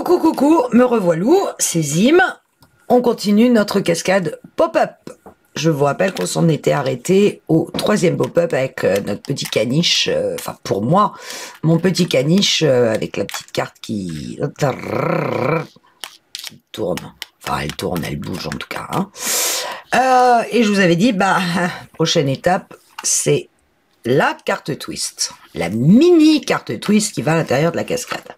Coucou, coucou, me revoilou, c'est Zim. On continue notre cascade pop-up. Je vous rappelle qu'on s'en était arrêté au troisième pop-up avec notre petit caniche, enfin pour moi, mon petit caniche avec la petite carte qui tourne. Enfin, elle tourne, elle bouge en tout cas. Hein. Et je vous avais dit, prochaine étape, c'est la carte twist. La mini carte twist qui va à l'intérieur de la cascade.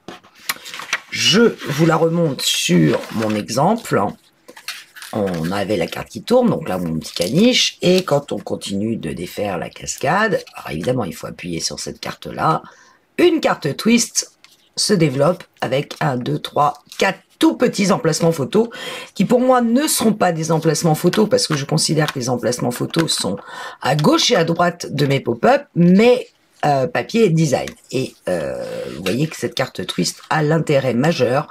Je vous la remonte sur mon exemple. On avait la carte qui tourne, donc là mon petit caniche, et quand on continue de défaire la cascade, alors évidemment il faut appuyer sur cette carte-là, une carte twist se développe avec 1, 2, 3, 4 tout petits emplacements photos, qui pour moi ne seront pas des emplacements photos, parce que je considère que les emplacements photos sont à gauche et à droite de mes pop-up, mais papier design. Et vous voyez que cette carte twist a l'intérêt majeur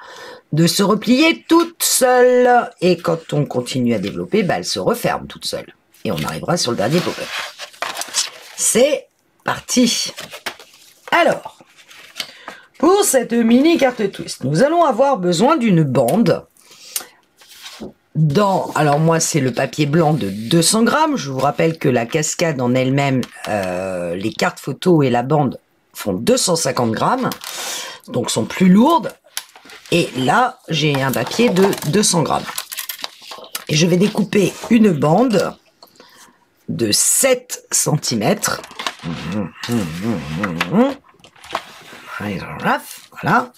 de se replier toute seule. Et quand on continue à développer, elle se referme toute seule. Et on arrivera sur le dernier pop-up. C'est parti. Alors, pour cette mini carte twist, nous allons avoir besoin d'une bande. Alors moi c'est le papier blanc de 200 grammes. Je vous rappelle que la cascade en elle-même, les cartes photos et la bande font 250 grammes. Donc sont plus lourdes. Et là, j'ai un papier de 200 grammes. Et je vais découper une bande de 7 cm. Voilà.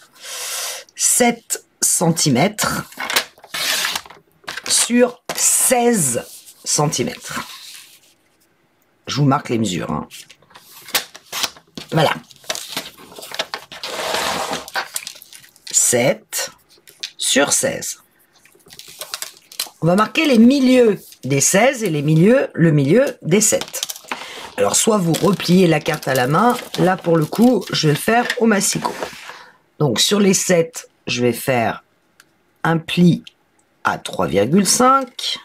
7 cm sur 16 cm. Je vous marque les mesures. Hein. Voilà. 7 sur 16. On va marquer les milieux des 16 et le milieu des 7. Alors, soit vous repliez la carte à la main. Là, pour le coup, je vais le faire au massicot. Donc, sur les 7, je vais faire un pli à 3,5,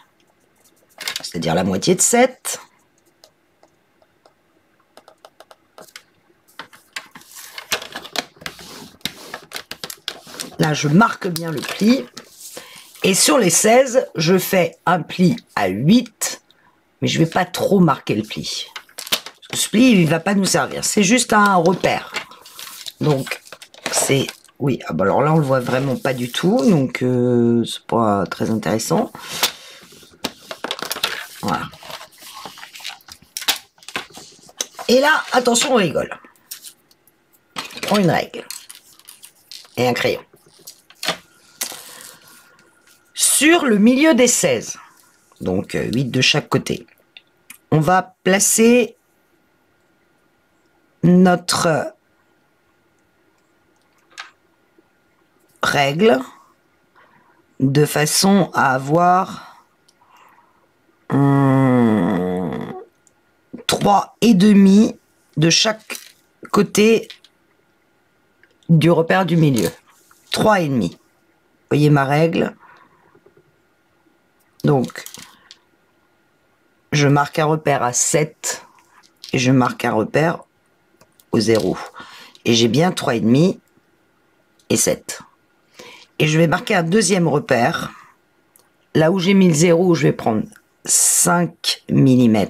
c'est-à-dire la moitié de 7. Là, je marque bien le pli. Et sur les 16, je fais un pli à 8, mais je ne vais pas trop marquer le pli. Parce que ce pli, il ne va pas nous servir. C'est juste un repère. Donc, c'est... Oui, alors là, on le voit vraiment pas du tout. Donc, c'est pas très intéressant. Voilà. Et là, attention, on rigole. Je prends une règle. Et un crayon. Sur le milieu des 16, donc 8 de chaque côté, on va placer notre règle de façon à avoir 3,5 de chaque côté du repère du milieu. 3,5. Vous voyez ma règle? Donc, je marque un repère à 7 et je marque un repère au 0. Et j'ai bien 3,5 et 7. Et je vais marquer un deuxième repère. Là où j'ai mis le 0, je vais prendre 5 mm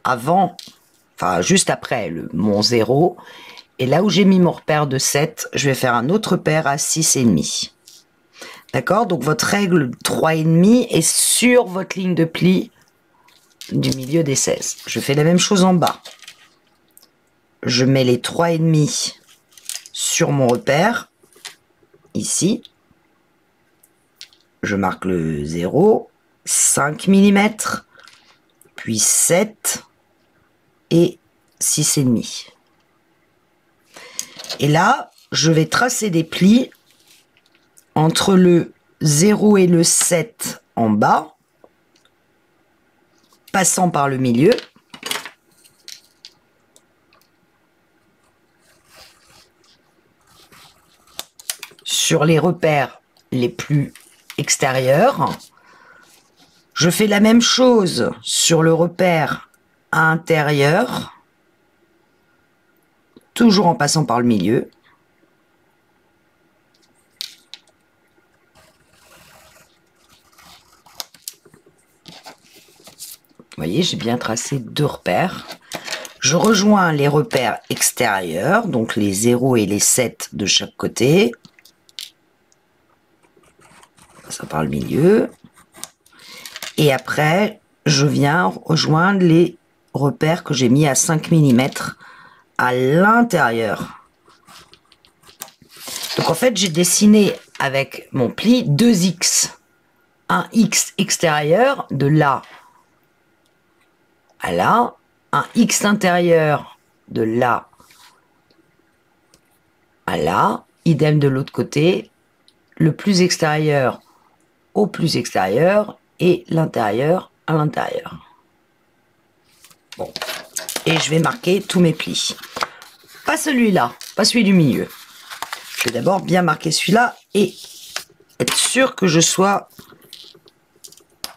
avant, enfin juste après mon 0. Et là où j'ai mis mon repère de 7, je vais faire un autre repère à 6,5. D'accord? Donc, votre règle 3,5 est sur votre ligne de pli du milieu des 16. Je fais la même chose en bas. Je mets les 3,5 sur mon repère. Ici. Je marque le 0, 5 mm, puis 7 et 6,5. Et là, je vais tracer des plis entre le 0 et le 7 en bas, passant par le milieu. Sur les repères les plus extérieurs, je fais la même chose sur le repère intérieur, toujours en passant par le milieu. voyez, j'ai bien tracé 2 repères. Je rejoins les repères extérieurs, donc les 0 et les 7 de chaque côté. Ça par le milieu. Et après, je viens rejoindre les repères que j'ai mis à 5 mm à l'intérieur. Donc en fait, j'ai dessiné avec mon pli 2 X. Un X extérieur de là à là, un X intérieur de là à là, idem de l'autre côté, le plus extérieur au plus extérieur et l'intérieur à l'intérieur. Bon, et je vais marquer tous mes plis. Pas celui-là, pas celui du milieu. Je vais d'abord bien marquer celui-là et être sûr que je sois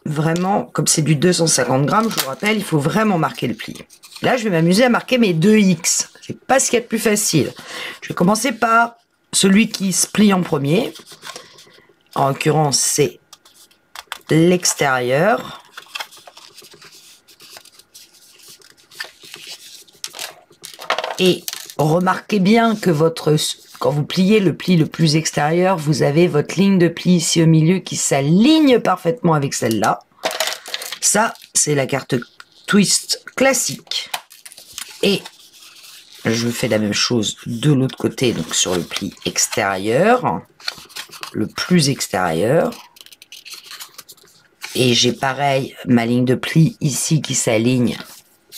vraiment, comme c'est du 250 grammes, je vous rappelle, il faut vraiment marquer le pli. Là, je vais m'amuser à marquer mes 2 X. C'est pas ce qu'il y a de plus facile. Je vais commencer par celui qui se plie en premier. En l'occurrence, c'est l'extérieur. Et remarquez bien que quand vous pliez le pli le plus extérieur, vous avez votre ligne de pli ici au milieu qui s'aligne parfaitement avec celle-là. Ça, c'est la carte twist classique. Et je fais la même chose de l'autre côté, donc sur le pli extérieur, le plus extérieur. Et j'ai pareil, ma ligne de pli ici qui s'aligne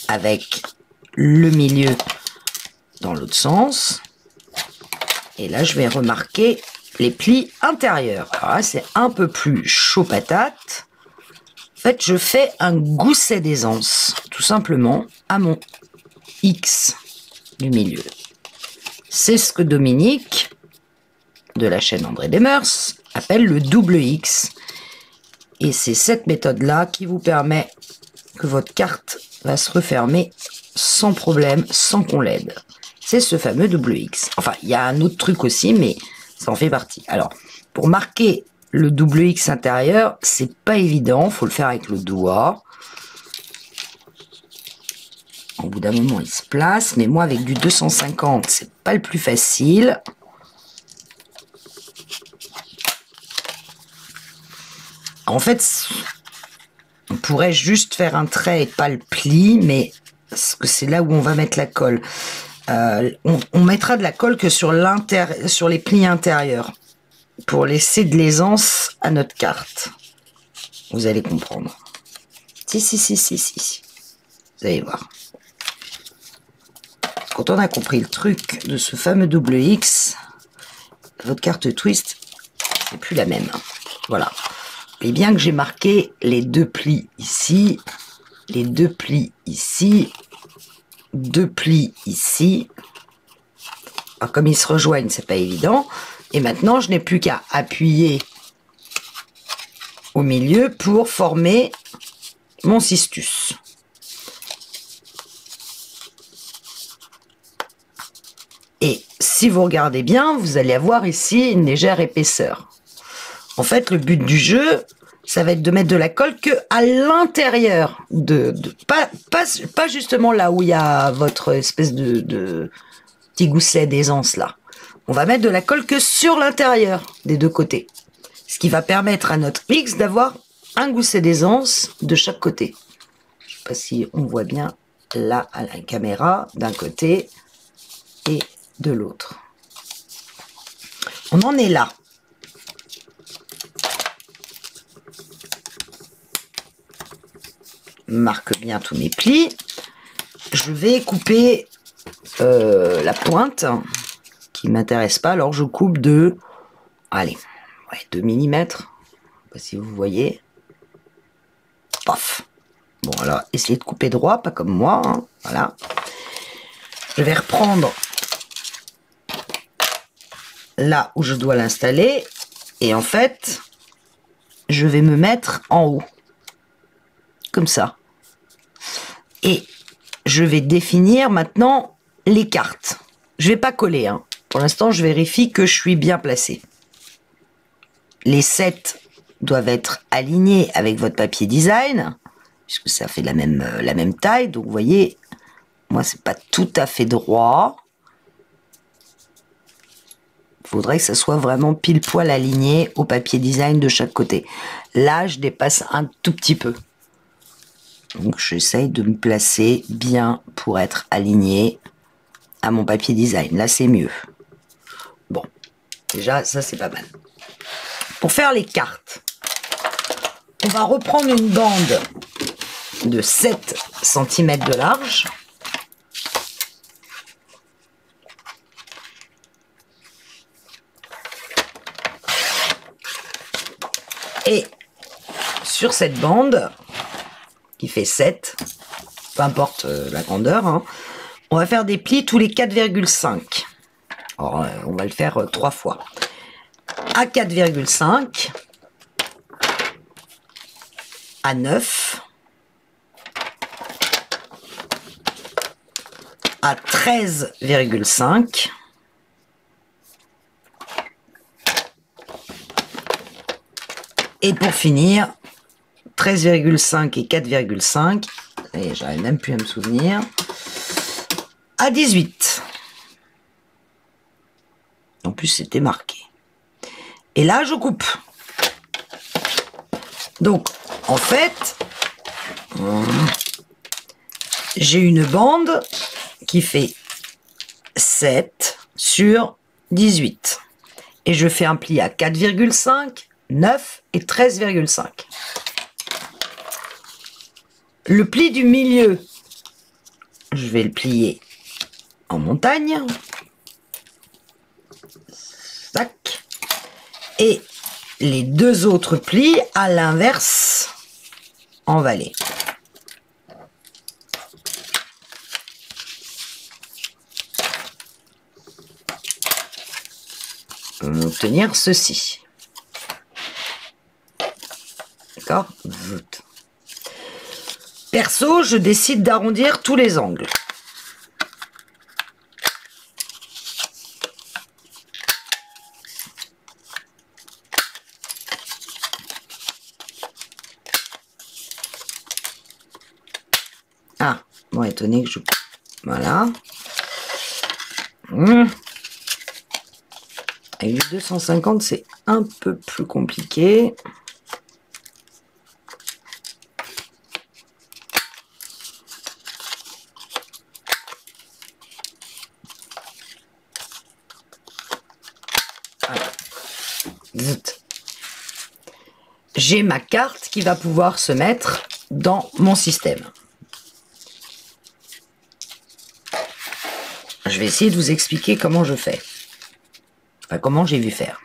avec le milieu dans l'autre sens. Et là, je vais remarquer les plis intérieurs. Alors là, c'est un peu plus chaud patate. En fait, je fais un gousset d'aisance, tout simplement, à mon X du milieu. C'est ce que Dominique, de la chaîne André Demers, appelle le double X. Et c'est cette méthode-là qui vous permet que votre carte va se refermer sans problème, sans qu'on l'aide. C'est ce fameux double X. Enfin, il y a un autre truc aussi, mais ça en fait partie. Alors, pour marquer le double X intérieur, c'est pas évident, faut le faire avec le doigt. Au bout d'un moment, il se place, mais moi, avec du 250, c'est pas le plus facile. En fait, on pourrait juste faire un trait et pas le pli, mais c'est là où on va mettre la colle. On mettra de la colle que sur les plis intérieurs pour laisser de l'aisance à notre carte. Vous allez comprendre. Si. Vous allez voir. Quand on a compris le truc de ce fameux double X, votre carte twist, c'est plus la même. Voilà. Et bien que j'ai marqué les 2 plis ici, les 2 plis ici, 2 plis ici. Alors, comme ils se rejoignent, c'est pas évident. Et maintenant, je n'ai plus qu'à appuyer au milieu pour former mon cistus. Et si vous regardez bien, vous allez avoir ici une légère épaisseur. En fait, le but du jeu, ça va être de mettre de la colle que à l'intérieur pas justement là où il y a votre espèce de petit gousset d'aisance là. On va mettre de la colle que sur l'intérieur des 2 côtés. Ce qui va permettre à notre X d'avoir un gousset d'aisance de chaque côté. Je sais pas si on voit bien là à la caméra d'un côté et de l'autre. On en est là. Marque bien tous mes plis. Je vais couper la pointe qui m'intéresse pas, alors je coupe de 2 mm. Je sais pas si vous voyez. Paf. Bon, alors essayez de couper droit, pas comme moi, hein. Voilà. Je vais reprendre là où je dois l'installer et en fait je vais me mettre en haut comme ça et je vais définir maintenant les cartes. Je vais pas coller, hein. Pour l'instant je vérifie que je suis bien placé. Les 7 doivent être alignés avec votre papier design puisque ça fait la même taille. Donc vous voyez, moi c'est pas tout à fait droit. Il faudrait que ça soit vraiment pile poil aligné au papier design de chaque côté. Là, je dépasse un tout petit peu. Donc j'essaye de me placer bien pour être aligné à mon papier design. Là, c'est mieux. Bon, déjà, ça c'est pas mal. Pour faire les cartes, on va reprendre une bande de 7 cm de large. Et sur cette bande, qui fait 7, peu importe la grandeur, hein, on va faire des plis tous les 4,5. Alors, on va le faire 3 fois. À 4,5, à 9, à 13,5, et pour finir, 13,5 et 4,5, et j'arrive même plus à me souvenir, à 18. En plus, c'était marqué. Et là, je coupe. Donc, en fait, j'ai une bande qui fait 7 sur 18. Et je fais un pli à 4,5, 9 et 13,5. Le pli du milieu, je vais le plier en montagne. Tac. Et les deux autres plis à l'inverse en vallée. On va obtenir ceci. D'accord? Perso, je décide d'arrondir tous les angles. Ah, bon, étonné que je... Voilà. Avec du 250, c'est un peu plus compliqué. J'ai ma carte qui va pouvoir se mettre dans mon système. Je vais essayer de vous expliquer comment je fais. Enfin, comment j'ai vu faire.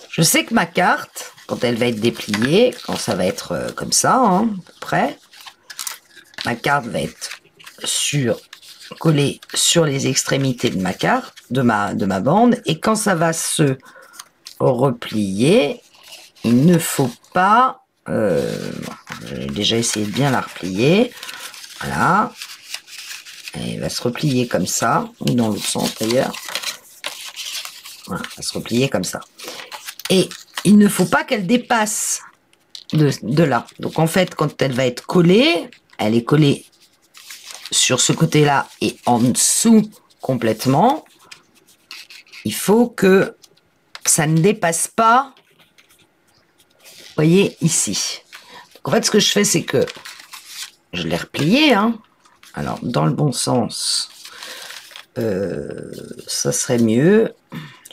Je sais que ma carte, quand elle va être dépliée, quand ça va être comme ça, hein, à peu près, ma carte va être collée sur les extrémités de ma carte, de ma bande, et quand ça va se replier, il ne faut pas... j'ai déjà essayé de bien la replier. Voilà. Elle va se replier comme ça, ou dans l'autre sens d'ailleurs. Voilà, elle va se replier comme ça. Et il ne faut pas qu'elle dépasse de là. Donc en fait, quand elle va être collée, elle est collée sur ce côté-là et en dessous complètement. Il faut que ça ne dépasse pas, vous voyez, ici. Donc en fait, ce que je fais, c'est que je l'ai replié, hein. Alors, dans le bon sens, ça serait mieux.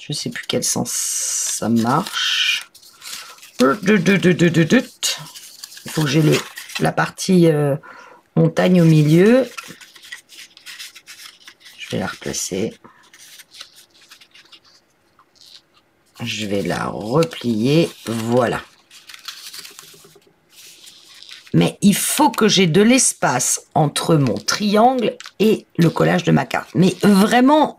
Je ne sais plus quel sens ça marche. Il faut que j'ai la partie montagne au milieu. Je vais la replacer. Je vais la replier. Voilà. Mais il faut que j'ai de l'espace entre mon triangle et le collage de ma carte. Mais vraiment,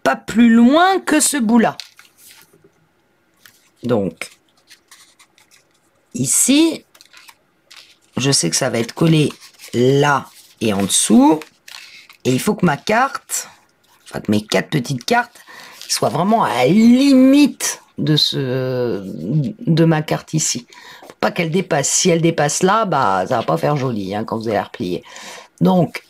pas plus loin que ce bout-là. Donc, ici, je sais que ça va être collé là et en dessous. Et il faut que ma carte, enfin que mes 4 petites cartes, soient vraiment à la limite de ma carte ici. pas qu'elle dépasse. Si elle dépasse là, bah, ça va pas faire joli hein, quand vous allez la replier. Donc,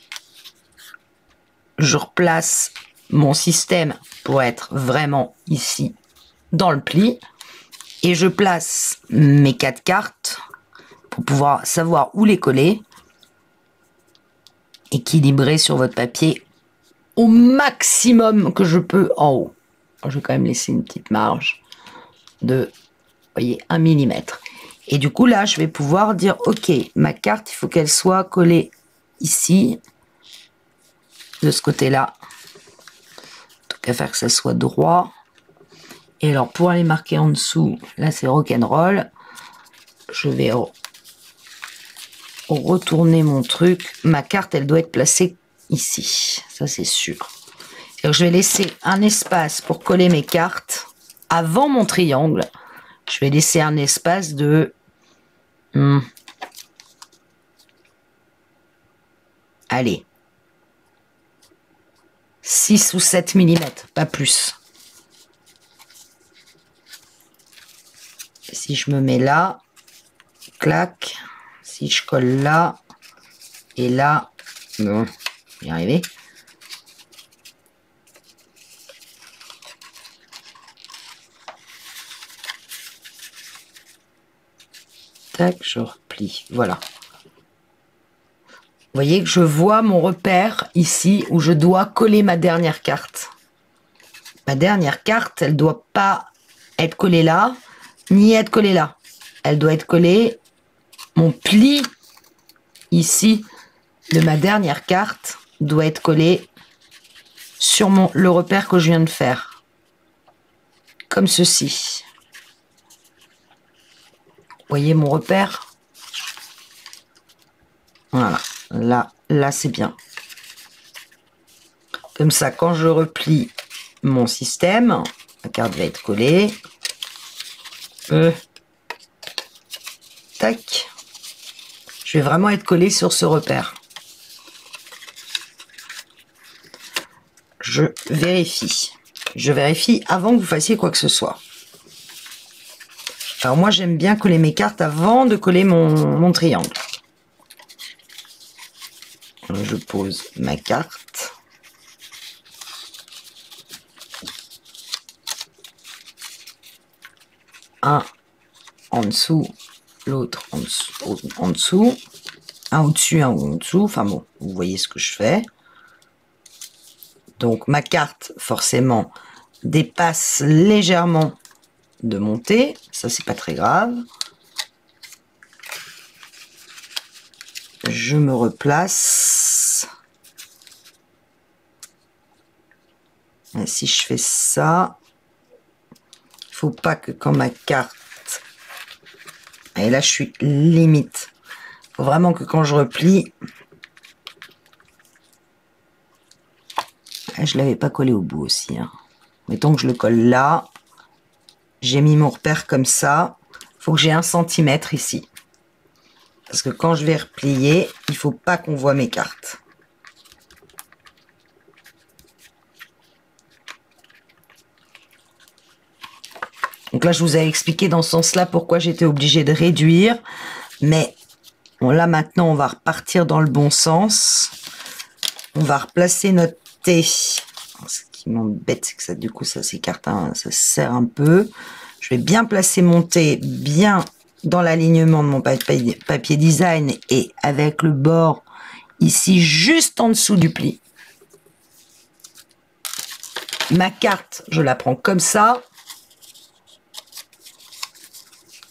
je replace mon système pour être vraiment ici dans le pli. Et je place mes 4 cartes pour pouvoir savoir où les coller. Équilibrer sur votre papier au maximum que je peux en haut. Je vais quand même laisser une petite marge de, vous voyez, 1 mm. Et du coup, là, je vais pouvoir dire, OK, ma carte, il faut qu'elle soit collée ici, de ce côté-là. Tout cas, faire que ça soit droit. Et alors, pour aller marquer en dessous, là, c'est rock'n'roll. Je vais retourner mon truc. Ma carte, elle doit être placée ici. Ça, c'est sûr. Donc, je vais laisser un espace pour coller mes cartes avant mon triangle. Je vais laisser un espace de... allez. 6 ou 7 mm, pas plus. Et si je me mets là, clac. Si je colle là, et là, bon, je vais y arriver. Tac, je replie. Voilà. Vous voyez que je vois mon repère ici où je dois coller ma dernière carte. Ma dernière carte, elle ne doit pas être collée là, ni être collée là. Elle doit être collée, mon pli ici de ma dernière carte doit être collé sur le repère que je viens de faire. Comme ceci. Vous voyez mon repère? Voilà. Là c'est bien. Comme ça, quand je replie mon système, la carte va être collée. Tac. Je vais vraiment être collé sur ce repère. Je vérifie. Je vérifie avant que vous fassiez quoi que ce soit. Alors moi, j'aime bien coller mes cartes avant de coller mon triangle. Je pose ma carte. Un en dessous, l'autre en dessous. Un au-dessus, un en dessous. Enfin bon, vous voyez ce que je fais. Donc ma carte, forcément, dépasse légèrement de monter. Ça, c'est pas très grave. Je me replace. Et si je fais ça, il faut pas que quand ma carte... Et là, je suis limite. Il faut vraiment que quand je replie... Je l'avais pas collé au bout aussi. Hein. Mettons que je le colle là. J'ai mis mon repère comme ça. Il faut que j'ai 1 centimètre ici. Parce que quand je vais replier, il faut pas qu'on voit mes cartes. Donc là, je vous ai expliqué dans ce sens-là pourquoi j'étais obligée de réduire. Mais bon, là, maintenant, on va repartir dans le bon sens. On va replacer notre T. Ce qui m'embête, c'est que ça, du coup, ça s'écarte, hein, ça se serre un peu. Je vais bien placer mon T bien dans l'alignement de mon papier design et avec le bord ici, juste en dessous du pli. Ma carte, je la prends comme ça.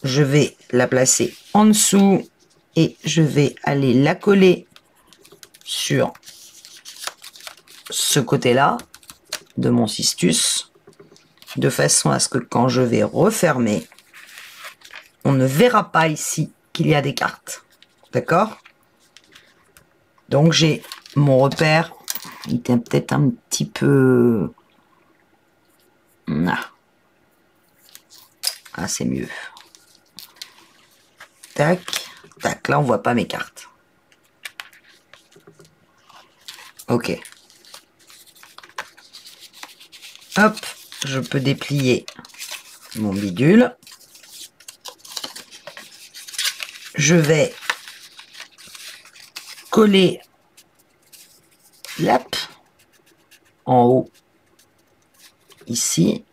Je vais la placer en dessous et je vais aller la coller sur ce côté-là de mon cistus, de façon à ce que quand je vais refermer, on ne verra pas ici qu'il y a des cartes. D'accord? Donc j'ai mon repère, il était peut-être un petit peu... Ah, c'est mieux. Tac, tac, là on voit pas mes cartes. Ok. Hop, je peux déplier mon bidule. je vais coller l'ap en haut ici.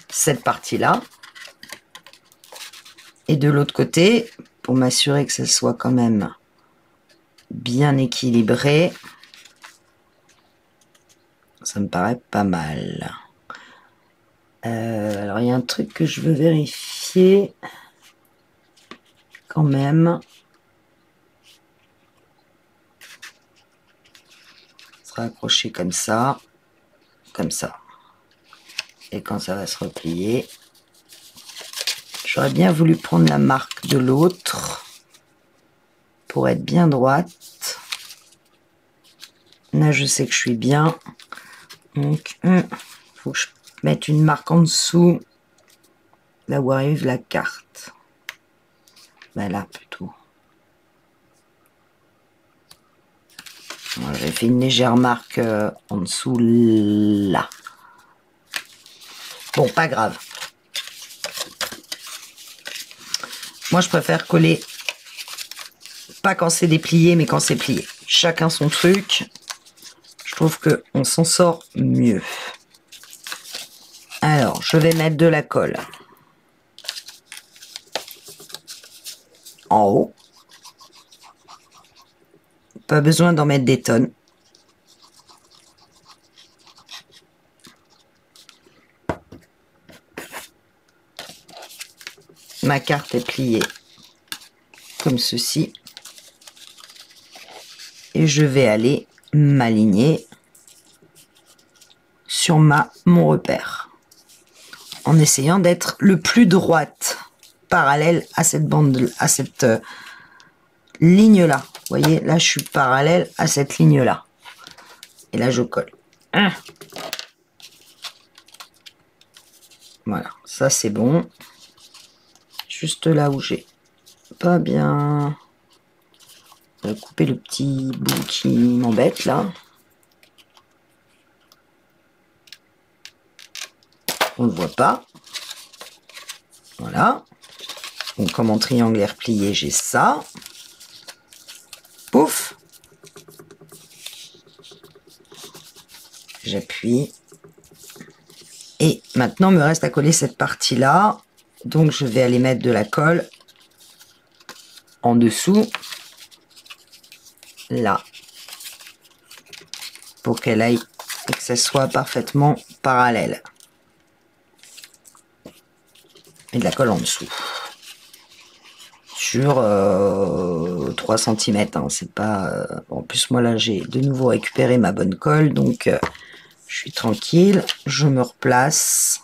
Cette partie-là. Et de l'autre côté, pour m'assurer que ça soit quand même bien équilibré, ça me paraît pas mal. Alors, il y a un truc que je veux vérifier quand même. Ça sera accroché comme ça. Et quand ça va se replier, j'aurais bien voulu prendre la marque de l'autre pour être bien droite. Là, je sais que je suis bien. Donc, il faut que je mette une marque en dessous, là où arrive la carte. Ben là, plutôt. Voilà, j'ai fait une légère marque en dessous, là. Bon, pas grave. Moi, je préfère coller, pas quand c'est déplié, mais quand c'est plié. Chacun son truc. Je trouve qu'on s'en sort mieux. Alors, je vais mettre de la colle en haut. Pas besoin d'en mettre des tonnes. Ma carte est pliée comme ceci. Et je vais aller m'aligner sur mon repère. En essayant d'être le plus droite, parallèle à cette bande, à cette ligne-là. Vous voyez, là, je suis parallèle à cette ligne-là. Et là, je colle. Voilà, ça, c'est bon. Juste là où j'ai pas bien coupé le petit bout qui m'embête, là. On ne le voit pas. Voilà. Donc, comme mon triangle est replié, j'ai ça. Pouf. J'appuie. Et maintenant, il me reste à coller cette partie-là. Donc, je vais aller mettre de la colle en dessous. Là. Pour qu'elle aille et que ça soit parfaitement parallèle. Et de la colle en dessous. Sur 3 cm. Hein, c'est pas. En plus, moi là, j'ai de nouveau récupéré ma bonne colle. Donc, je suis tranquille. Je me replace.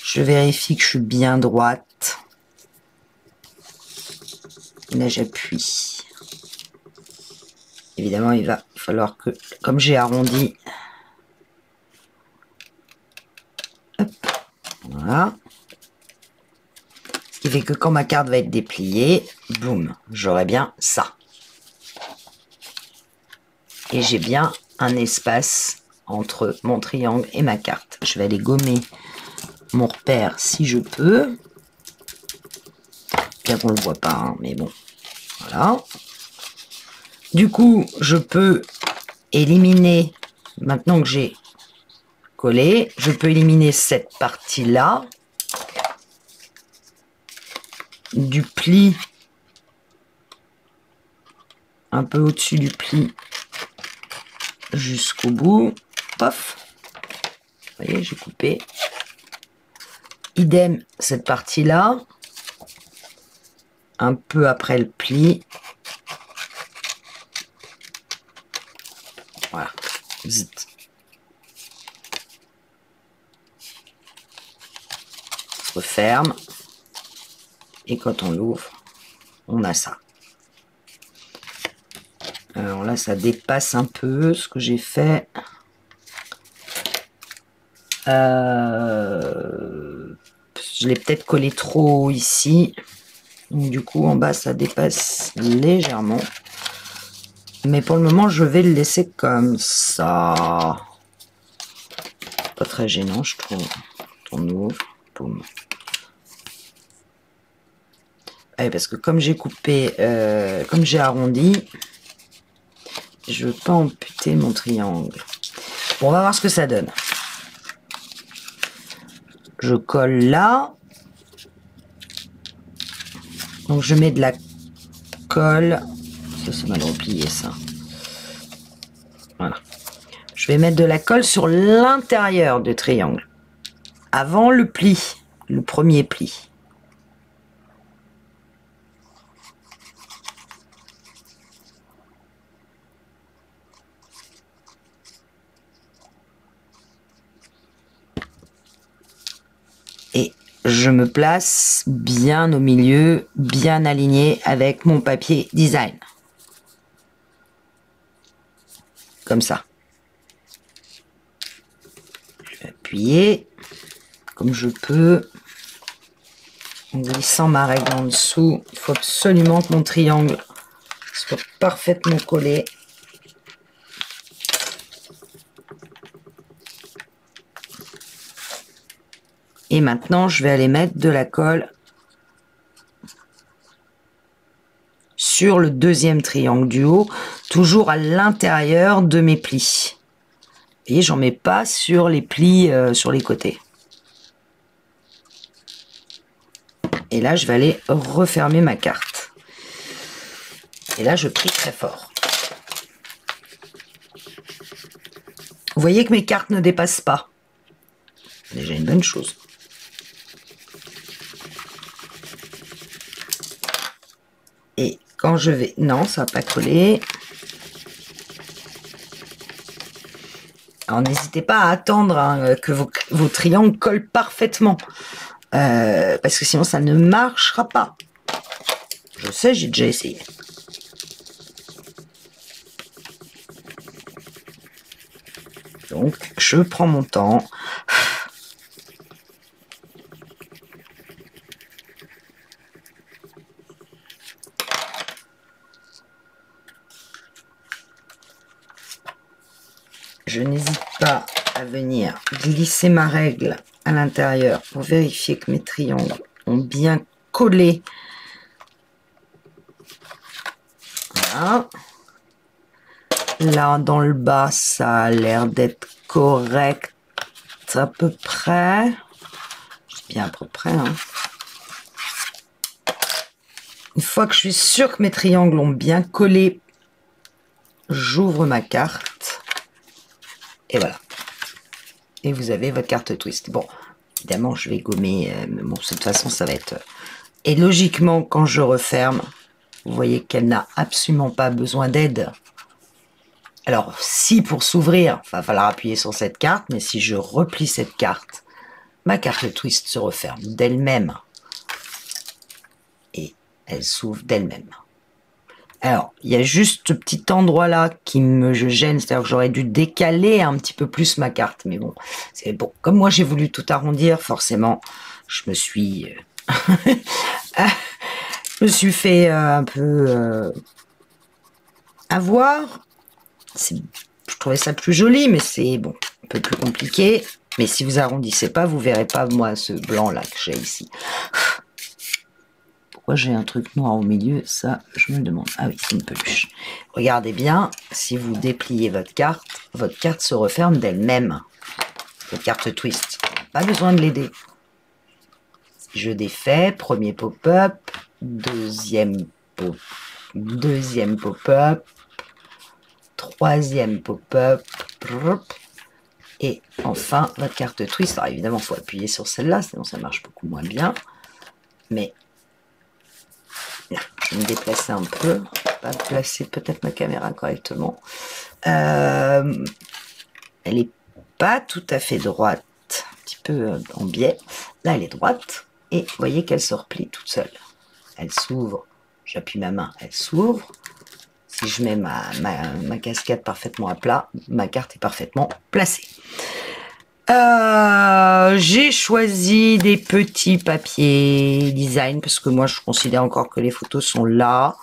Je vérifie que je suis bien droite. Et là, j'appuie. Évidemment, il va falloir que, comme j'ai arrondi, hop, voilà. Ce qui fait que quand ma carte va être dépliée, boum, j'aurai bien ça. Et j'ai bien un espace entre mon triangle et ma carte. Je vais aller gommer mon repère si je peux. Bien qu'on ne le voit pas, hein, mais bon, voilà. Du coup, je peux éliminer, maintenant que j'ai collé, je peux éliminer cette partie-là du pli, un peu au-dessus du pli, jusqu'au bout. Pof. Vous voyez, j'ai coupé. Idem, cette partie-là, un peu après le pli. Voilà. Zit. Ça se referme. Et quand on l'ouvre, on a ça. Alors là, ça dépasse un peu ce que j'ai fait. Je l'ai peut-être collé trop haut ici. Donc, du coup, en bas, ça dépasse légèrement. Mais pour le moment, je vais le laisser comme ça. Pas très gênant, je trouve. On ouvre. Boum. Ouais, parce que comme j'ai coupé, comme j'ai arrondi, je veux pas amputer mon triangle. Bon, on va voir ce que ça donne. Je colle là. Donc je mets de la colle. Ça c'est mal replié ça. Voilà. Je vais mettre de la colle sur l'intérieur du triangle. Avant le pli, le premier pli. Et je me place bien au milieu, bien aligné avec mon papier design. Comme ça. Je vais appuyer comme je peux. En glissant ma règle en dessous. Il faut absolument que mon triangle soit parfaitement collé. Et maintenant, je vais aller mettre de la colle sur le deuxième triangle du haut, toujours à l'intérieur de mes plis. Vous voyez, j'en mets pas sur les plis sur les côtés. Et là, je vais aller refermer ma carte. Et là, je plie très fort. Vous voyez que mes cartes ne dépassent pas. C'est déjà une bonne chose. Et quand je vais... Non, ça va pas coller. Alors, n'hésitez pas à attendre hein, que vos triangles collent parfaitement. Parce que sinon, ça ne marchera pas. Je sais, j'ai déjà essayé. Donc, je prends mon temps. Je n'hésite pas à venir glisser ma règle à l'intérieur pour vérifier que mes triangles ont bien collé. Voilà. Là, dans le bas, ça a l'air d'être correct à peu près. C'est bien à peu près. Hein. Une fois que je suis sûre que mes triangles ont bien collé, j'ouvre ma carte. Et voilà. Et vous avez votre carte twist. Bon, évidemment, je vais gommer. Bon, de toute façon, ça va être... Et logiquement, quand je referme, vous voyez qu'elle n'a absolument pas besoin d'aide. Alors, si pour s'ouvrir, il va falloir appuyer sur cette carte, mais si je replie cette carte, ma carte twist se referme d'elle-même. Et elle s'ouvre d'elle-même. Alors, il y a juste ce petit endroit-là qui me gêne, c'est-à-dire que j'aurais dû décaler un petit peu plus ma carte. Mais bon, c'est bon. Comme moi, j'ai voulu tout arrondir, forcément, je me suis... je me suis fait un peu avoir. Je trouvais ça plus joli, mais c'est bon, un peu plus compliqué. Mais si vous arrondissez pas, vous verrez pas, moi, ce blanc-là que j'ai ici. Pourquoi j'ai un truc noir au milieu? Ça, je me demande. Ah oui, c'est une peluche. Regardez bien, si vous dépliez votre carte se referme d'elle-même. Votre carte twist. Pas besoin de l'aider. Je défais, premier pop-up, deuxième pop-up, troisième pop-up, et enfin votre carte twist. Alors évidemment, il faut appuyer sur celle-là, sinon ça marche beaucoup moins bien. Mais là, je vais me déplacer un peu, pas placer peut-être ma caméra correctement. Elle n'est pas tout à fait droite, un petit peu en biais. Là, elle est droite. Et vous voyez qu'elle se replie toute seule. Elle s'ouvre. J'appuie ma main, elle s'ouvre. Si je mets ma casquette parfaitement à plat, ma carte est parfaitement placée. J'ai choisi des petits papiers design parce que moi, je considère encore que les photos sont là.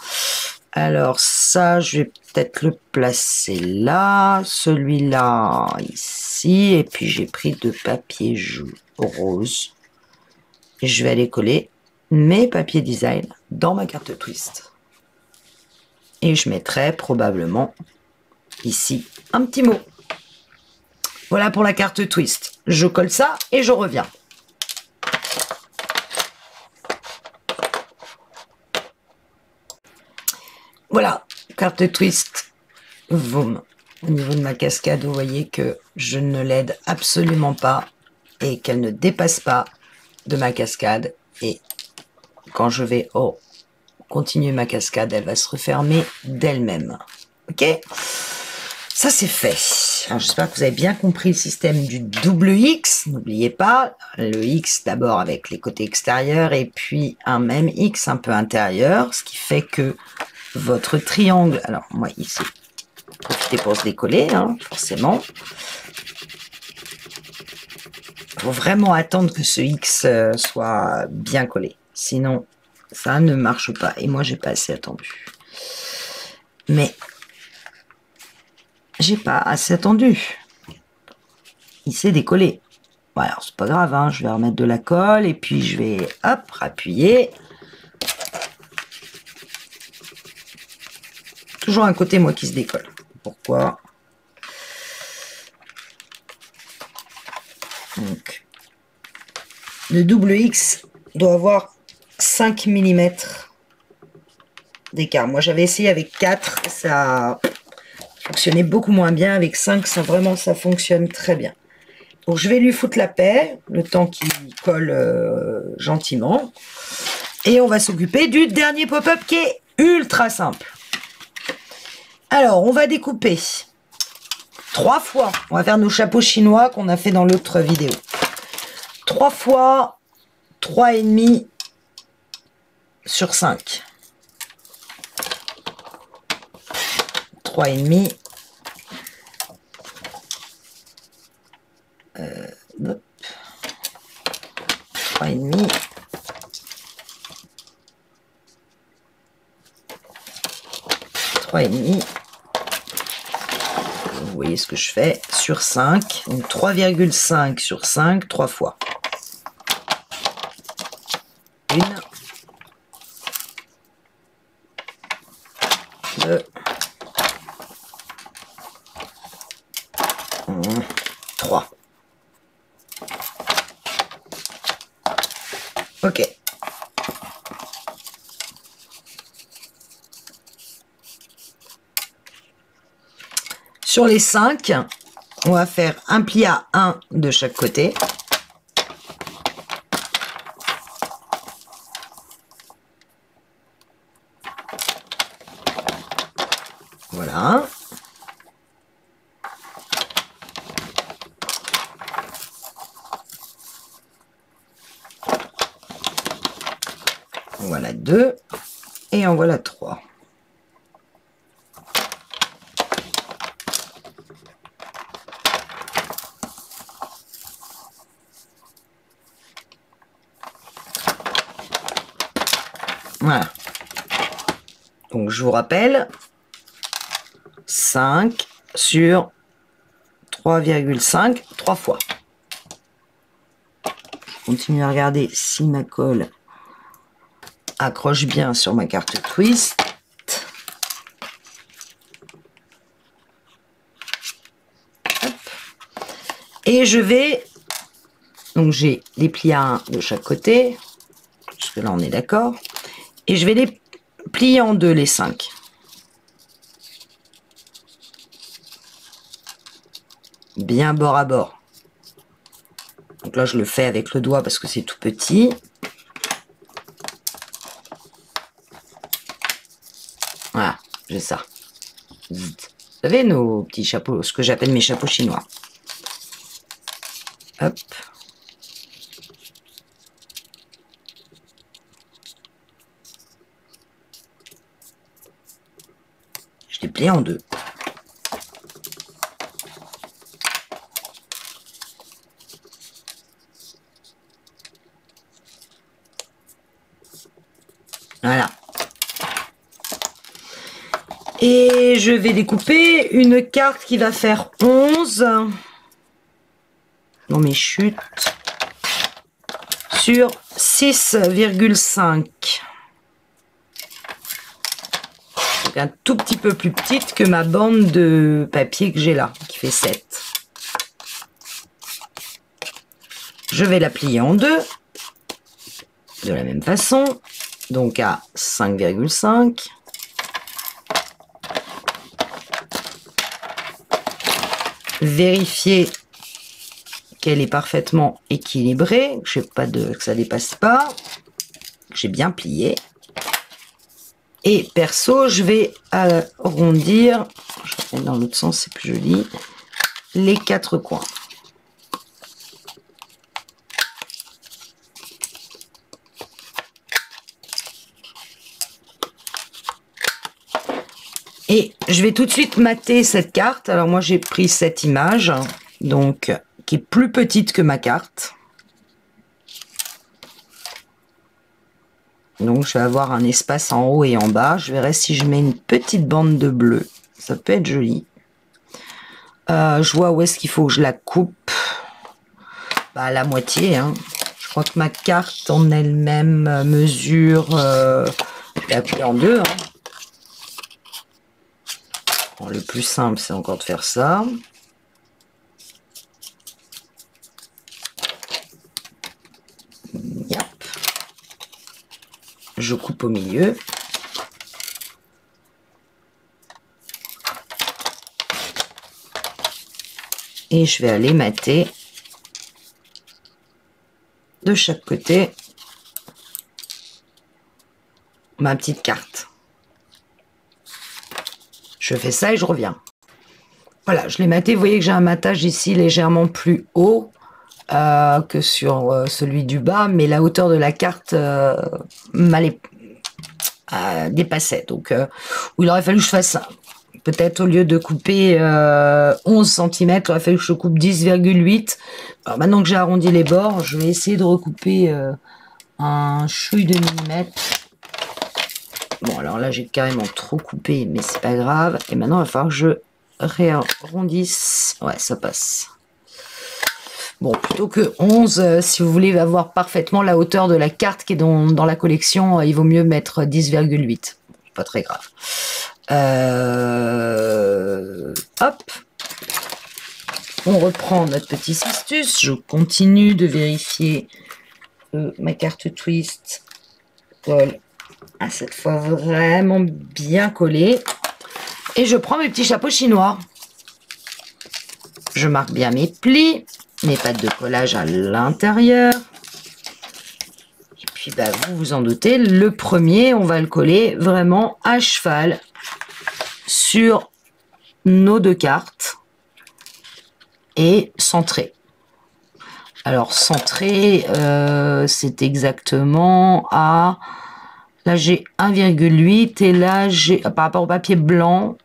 Alors ça, je vais peut-être le placer là. Celui-là, ici. Et puis, j'ai pris de papier rose. Et je vais aller coller mes papiers design dans ma carte twist. Et je mettrai probablement ici un petit mot. Voilà pour la carte twist. Je colle ça et je reviens. Voilà, carte twist. Voum. Au niveau de ma cascade, vous voyez que je ne l'aide absolument pas et qu'elle ne dépasse pas de ma cascade. Et quand je vais continuer ma cascade, elle va se refermer d'elle-même. Ok? Ça, c'est fait. J'espère que vous avez bien compris le système du double X. N'oubliez pas, le X d'abord avec les côtés extérieurs et puis un même X un peu intérieur, ce qui fait que votre triangle... Alors, moi, ici, profitez pour se décoller, hein, forcément. Il faut vraiment attendre que ce X soit bien collé. Sinon, ça ne marche pas. Et moi, j'ai pas assez attendu. Mais... j'ai pas assez attendu. Il s'est décollé. Bon, alors c'est pas grave, hein, je vais remettre de la colle et puis je vais, hop, appuyer. Toujours un côté, moi, qui se décolle. Pourquoi? Donc, le double X doit avoir 5 mm d'écart. Moi, j'avais essayé avec 4, ça fonctionnait beaucoup moins bien. Avec 5, ça vraiment, ça fonctionne très bien. Donc, je vais lui foutre la paix, le temps qu'il colle gentiment. Et on va s'occuper du dernier pop-up qui est ultra simple. Alors, on va découper 3 fois. On va faire nos chapeaux chinois qu'on a fait dans l'autre vidéo. 3 fois 3,5 sur 5. 3,5. 3,5. 3,5. Vous voyez ce que je fais sur 5. Donc 3,5 sur 5, 3 fois. 1, 2, 3. Ok. Sur les 5, on va faire un pli à 1 de chaque côté. Voilà. Voilà 2 et en voilà 3. Voilà. Donc je vous rappelle 5 sur 3,5 3 fois. Je continue à regarder si ma colle accroche bien sur ma carte twist. Hop. Et je vais, donc j'ai les plis à 1 de chaque côté, jusque là on est d'accord, et je vais les plier en 2 les 5. Bien bord à bord. Donc là je le fais avec le doigt parce que c'est tout petit. Voilà, j'ai ça. Vous savez, nos petits chapeaux, ce que j'appelle mes chapeaux chinois. Hop. Je les plie en 2. Voilà. Et je vais découper une carte qui va faire 11 dans mes chutes sur 6,5. Donc un tout petit peu plus petite que ma bande de papier que j'ai là, qui fait 7. Je vais la plier en deux, de la même façon, donc à 5,5. Vérifier qu'elle est parfaitement équilibrée, que ça dépasse pas, que j'ai bien plié. Et perso, je vais arrondir, je vais mettre dans l'autre sens, c'est plus joli, les 4 coins. Et je vais tout de suite mater cette carte. Alors moi j'ai pris cette image, donc qui est plus petite que ma carte. Donc je vais avoir un espace en haut et en bas. Je verrai si je mets une petite bande de bleu. Ça peut être joli. Je vois où est-ce qu'il faut que je la coupe. Bah, à la moitié. Hein. Je crois que ma carte en elle-même mesure... je vais la couper en deux. Hein. Bon, le plus simple, c'est encore de faire ça. Yep. Je coupe au milieu. Et je vais aller mater de chaque côté ma petite carte. Je fais ça et je reviens. Voilà, je l'ai maté. Vous voyez que j'ai un matage ici légèrement plus haut que sur celui du bas, mais la hauteur de la carte dépassait. Donc, il aurait fallu que je fasse ça. Peut-être au lieu de couper 11 cm, il aurait fallu que je coupe 10,8. Alors maintenant que j'ai arrondi les bords, je vais essayer de recouper un chouille de millimètre. Bon, alors là, j'ai carrément trop coupé, mais c'est pas grave. Et maintenant, il va falloir que je réarrondisse. Ouais, ça passe. Bon, plutôt que 11, si vous voulez avoir parfaitement la hauteur de la carte qui est dans la collection, il vaut mieux mettre 10,8. Pas très grave. Hop. On reprend notre petit cistus. Je continue de vérifier que ma carte twist colle à cette fois vraiment bien collée. Et je prends mes petits chapeaux chinois. Je marque bien mes plis, mes pattes de collage à l'intérieur. Et puis bah, vous vous en doutez, le premier, on va le coller vraiment à cheval sur nos deux cartes et centré. Alors centré, c'est exactement à... Là j'ai 1,8 et là j'ai, par rapport au papier blanc,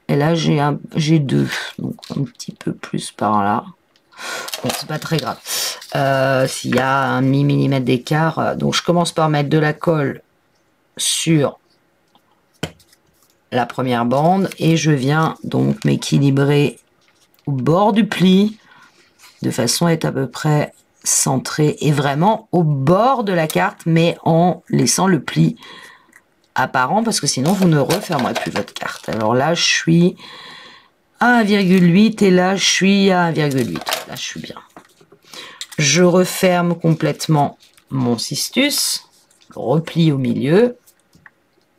et là j'ai 2, donc un petit peu plus par là. Bon, c'est pas très grave. S'il y a un millimètre d'écart, donc je commence par mettre de la colle sur la première bande et je viens donc m'équilibrer au bord du pli de façon à être à peu près centré et vraiment au bord de la carte, mais en laissant le pli apparent parce que sinon vous ne refermerez plus votre carte. Alors là je suis à 1,8 et là je suis à 1,8. Là je suis bien. Je referme complètement mon cistus, replie au milieu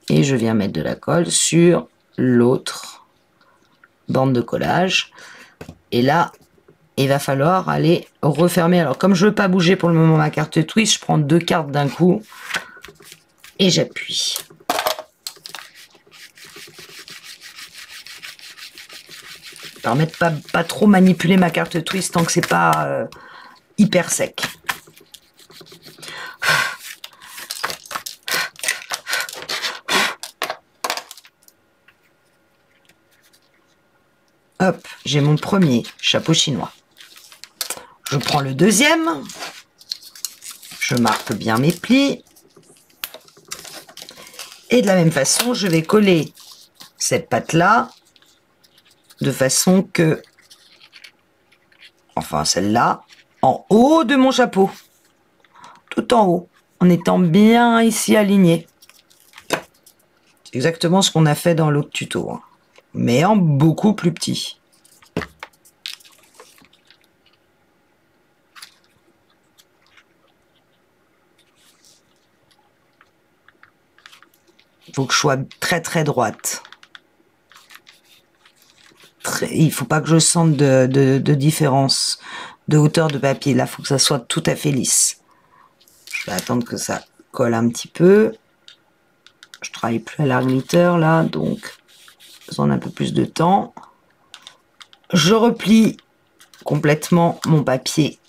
et je viens mettre de la colle sur l'autre bande de collage. Et là, il va falloir aller refermer. Alors, comme je ne veux pas bouger pour le moment ma carte twist, je prends 2 cartes d'un coup et j'appuie. Permettre pas trop manipuler ma carte twist tant que c'est pas hyper sec. Hop, j'ai mon premier chapeau chinois. Je prends le deuxième. Je marque bien mes plis. Et de la même façon, je vais coller cette patte-là de façon que, enfin celle-là, en haut de mon chapeau. tout en haut, en étant bien ici aligné. C'est exactement ce qu'on a fait dans l'autre tuto, hein, mais en beaucoup plus petit. Il faut que je sois très droite. Il ne faut pas que je sente de différence de hauteur de papier. Là, il faut que ça soit tout à fait lisse. Je vais attendre que ça colle un petit peu. Je travaille plus à la glitter là, donc besoin d'un peu plus de temps. Je replie complètement mon papier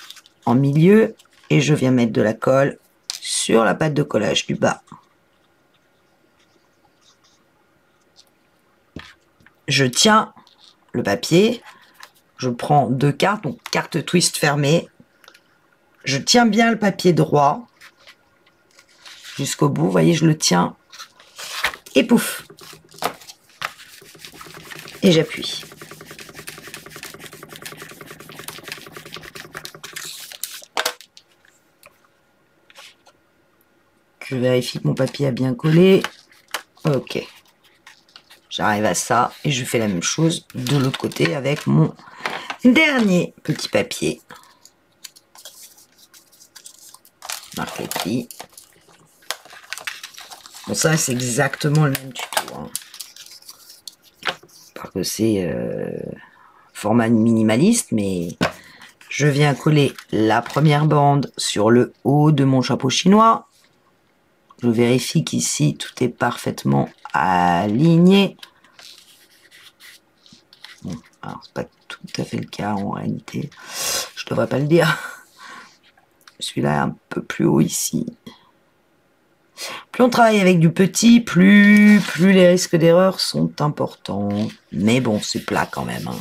en milieu et je viens mettre de la colle sur la pâte de collage du bas. Je tiens le papier, je prends 2 cartes, donc carte twist fermée. Je tiens bien le papier droit jusqu'au bout, vous voyez, je le tiens et pouf, et j'appuie. Je vérifie que mon papier a bien collé. Ok. J'arrive à ça et je fais la même chose de l'autre côté avec mon dernier petit papier. Marque les plis. Bon, ça c'est exactement le même tuto, hein. Parce que c'est format minimaliste, mais je viens coller la première bande sur le haut de mon chapeau chinois. Je vérifie qu'ici tout est parfaitement aligné. Bon, alors c'est pas tout à fait le cas en réalité. Je devrais pas le dire. Celui-là est un peu plus haut ici. Plus on travaille avec du petit, plus les risques d'erreur sont importants. Mais bon, c'est plat quand même, hein.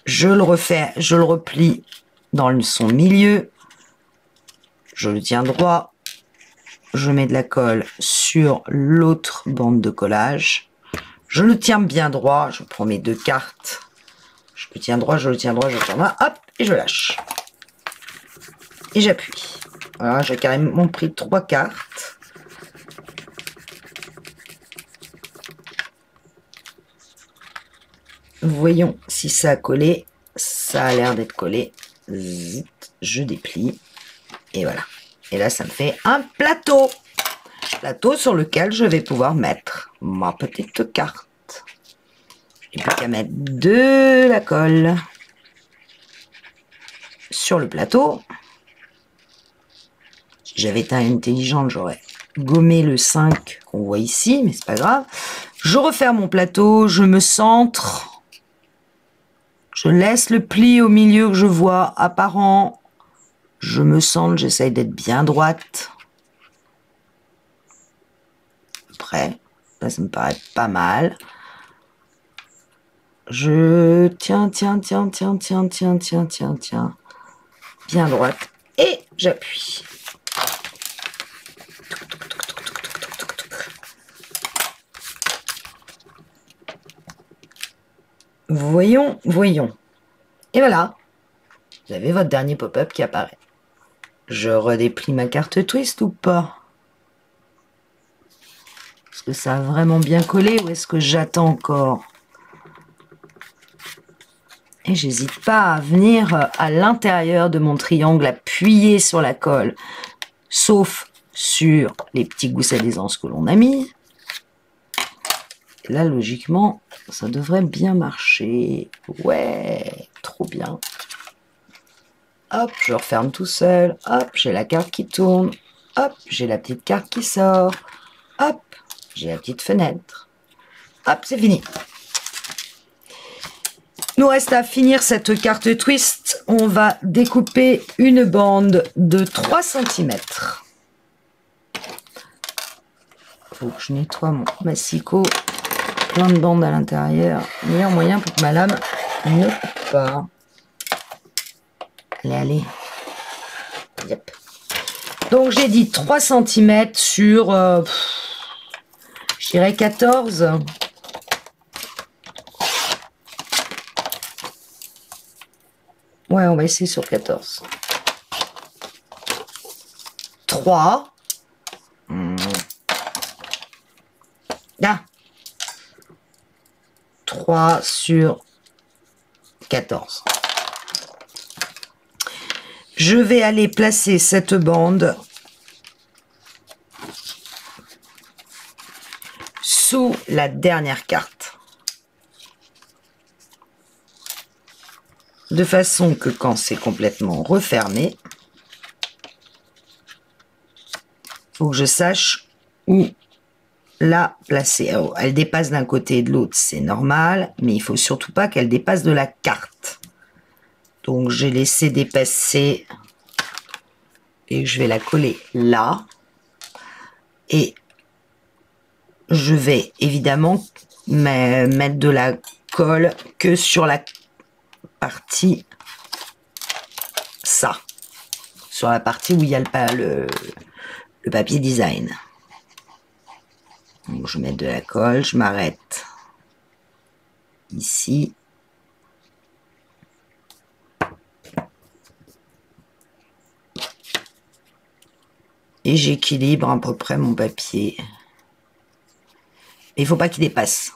Je le refais, je le replie dans son milieu. Je le tiens droit. Je mets de la colle sur l'autre bande de collage. Je le tiens bien droit. Je prends mes 2 cartes. Je le tiens droit, je le tiens droit, je le tiens droit. Hop, et je lâche. Et j'appuie. Voilà, j'ai carrément pris 3 cartes. Voyons si ça a collé. Ça a l'air d'être collé. Zut, je déplie. Et voilà. Et là, ça me fait un plateau. Plateau sur lequel je vais pouvoir mettre ma petite carte. Je n'ai plus qu'à mettre de la colle sur le plateau. Si j'avais été intelligente, j'aurais gommé le 5 qu'on voit ici, mais c'est pas grave. Je referme mon plateau, je me centre. Je laisse le pli au milieu que je vois apparent. Je me centre, j'essaye d'être bien droite. Après, là, ça me paraît pas mal. Je tiens, bien droite et j'appuie. Voyons. Et voilà, vous avez votre dernier pop-up qui apparaît. Je redéplie ma carte twist ou pas? Est-ce que ça a vraiment bien collé ou est-ce que j'attends encore? Et j'hésite pas à venir à l'intérieur de mon triangle, appuyer sur la colle, sauf sur les petits gousses à d'aisance que l'on a mis. Et là, logiquement, ça devrait bien marcher. Ouais, trop bien. Hop, je referme tout seul. Hop, j'ai la carte qui tourne. Hop, j'ai la petite carte qui sort. Hop, j'ai la petite fenêtre. Hop, c'est fini. Nous reste à finir cette carte twist. On va découper une bande de 3 cm. Faut que je nettoie mon massicot. Plein de bandes à l'intérieur. Meilleur moyen pour que ma lame ne coupe pas. Allez. Yep. Donc j'ai dit 3 cm sur, je dirais 14. Ouais, on va essayer sur 14. 3. Là. 3 sur 14. Je vais aller placer cette bande sous la dernière carte. De façon que quand c'est complètement refermé, il faut que je sache où la placer. Alors, elle dépasse d'un côté et de l'autre, c'est normal, mais il faut surtout pas qu'elle dépasse de la carte. Donc j'ai laissé dépasser et je vais la coller là. Et je vais évidemment mettre de la colle que sur la partie ça, sur la partie où il y a le papier design. Donc je mets de la colle, je m'arrête ici. Et j'équilibre à peu près mon papier. Il ne faut pas qu'il dépasse.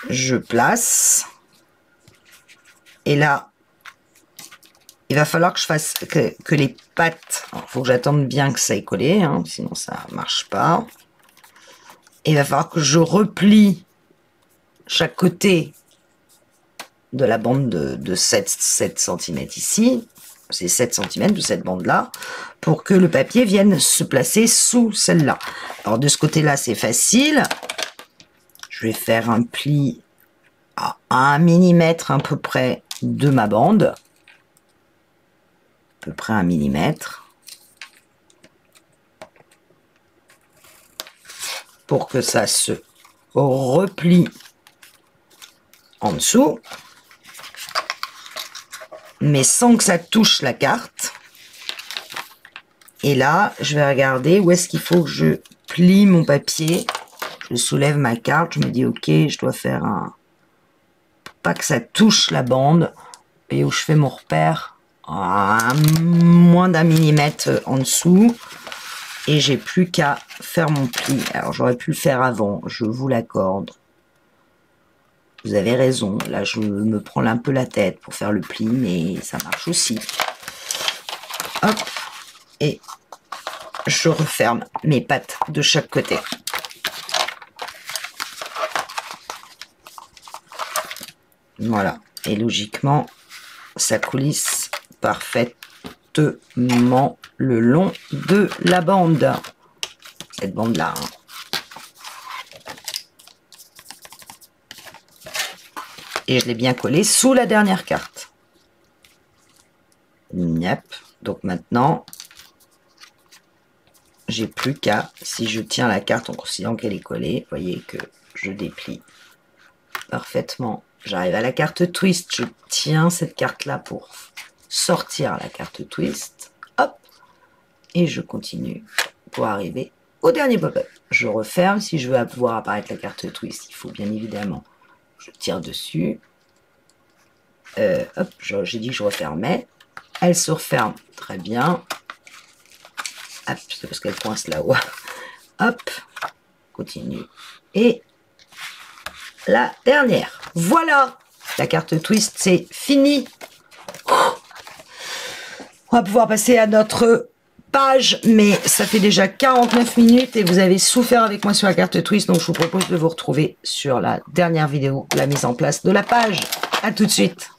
Je place. Et là, il va falloir que je fasse que les pattes. Il faut que j'attende bien que ça ait collé, hein, sinon ça ne marche pas. Et il va falloir que je replie chaque côté de la bande de 7 cm ici. C'est 7 cm de cette bande-là, pour que le papier vienne se placer sous celle-là. Alors, de ce côté-là, c'est facile. Je vais faire un pli à 1 mm à peu près de ma bande. À peu près 1 mm. Pour que ça se replie en dessous. Mais sans que ça touche la carte. Et là, je vais regarder où est-ce qu'il faut que je plie mon papier. Je soulève ma carte, je me dis ok, je dois faire un... pas que ça touche la bande. Et où je fais mon repère à moins d'1 mm en dessous. Et j'ai plus qu'à faire mon pli. Alors j'aurais pu le faire avant, je vous l'accorde. Vous avez raison, là je me prends un peu la tête pour faire le pli, mais ça marche aussi. Hop, et je referme mes pattes de chaque côté. Voilà, et logiquement, ça coulisse parfaitement le long de la bande. Cette bande-là, hein. Et je l'ai bien collé sous la dernière carte. Yep. Donc maintenant, j'ai plus qu'à, si je tiens la carte en considérant qu'elle est collée, vous voyez que je déplie parfaitement. J'arrive à la carte twist, je tiens cette carte-là pour sortir la carte twist. Hop. Et je continue pour arriver au dernier pop-up. Je referme. Si je veux voir apparaître la carte twist, il faut bien évidemment... Je tire dessus. Hop, j'ai dit que je refermais. Elle se referme très bien. Hop, c'est parce qu'elle coince là-haut. Hop, continue. Et la dernière. Voilà, la carte twist, c'est fini. On va pouvoir passer à notre page, mais ça fait déjà 49 minutes et vous avez souffert avec moi sur la carte twist, donc je vous propose de vous retrouver sur la dernière vidéo, la mise en place de la page. À tout de suite.